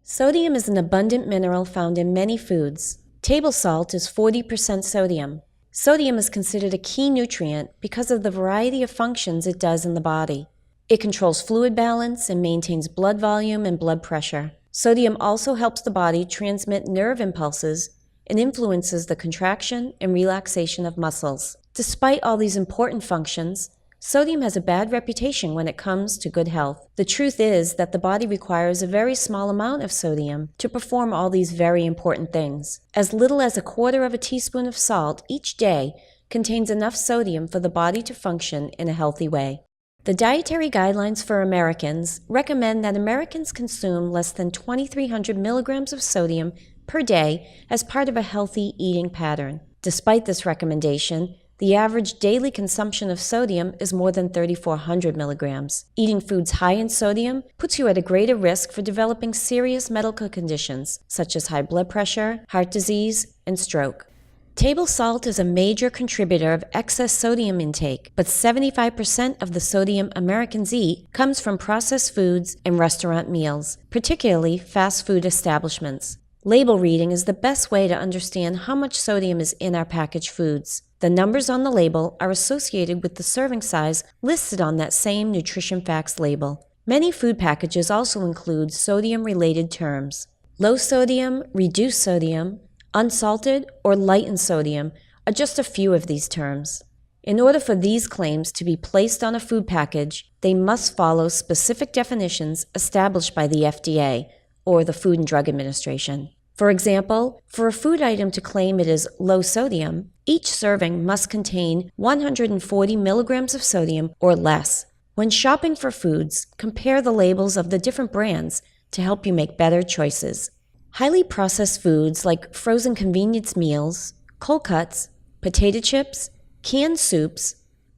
Sodium is an abundant mineral found in many foods. Table salt is 40% sodium. Sodium is considered a key nutrient because of the variety of functions it does in the body. It controls fluid balance and maintains blood volume and blood pressure. Sodium also helps the body transmit nerve impulses and influences the contraction and relaxation of muscles. Despite all these important functions, sodium has a bad reputation when it comes to good health. The truth is that the body requires a very small amount of sodium to perform all these very important things. As little as 1/4 of a teaspoon of salt each day contains enough sodium for the body to function in a healthy way. The dietary guidelines for Americans recommend that Americans consume less than 2,300 milligrams of sodium per day as part of a healthy eating pattern. Despite this recommendation, the average daily consumption of sodium is more than 3,400 milligrams. Eating foods high in sodium puts you at a greater risk for developing serious medical conditions such as high blood pressure, heart disease, and stroke. Table salt is a major contributor of excess sodium intake, but 75% of the sodium Americans eat comes from processed foods and restaurant meals, particularly fast food establishments. Label reading is the best way to understand how much sodium is in our packaged foods. The numbers on the label are associated with the serving size listed on that same nutrition facts label. Many food packages also include sodium-related terms. Low sodium, reduced sodium, unsalted, or light in sodium are just a few of these terms. In order for these claims to be placed on a food package, they must follow specific definitions established by the FDA, or the Food and Drug Administration. For example, for a food item to claim it is low sodium, each serving must contain 140 milligrams of sodium or less. When shopping for foods, compare the labels of the different brands to help you make better choices. Highly processed foods like frozen convenience meals, cold cuts, potato chips, canned soups,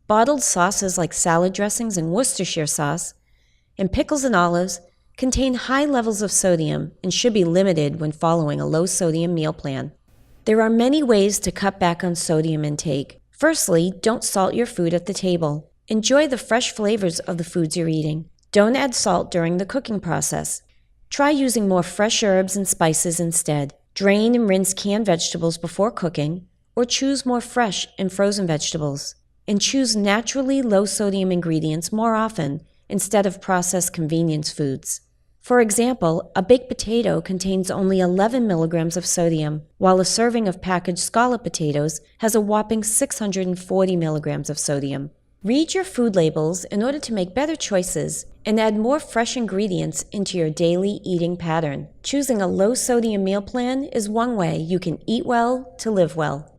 bottled sauces like salad dressings and Worcestershire sauce, and pickles and olives contain high levels of sodium and should be limited when following a low-sodium meal plan. There are many ways to cut back on sodium intake. Firstly, don't salt your food at the table. Enjoy the fresh flavors of the foods you're eating. Don't add salt during the cooking process. Try using more fresh herbs and spices instead. Drain and rinse canned vegetables before cooking, or choose more fresh and frozen vegetables. And choose naturally low-sodium ingredients more often instead of processed convenience foods. For example, a baked potato contains only 11 milligrams of sodium, while a serving of packaged scallop potatoes has a whopping 640 milligrams of sodium. Read your food labels in order to make better choices and add more fresh ingredients into your daily eating pattern. Choosing a low-sodium meal plan is one way you can eat well to live well.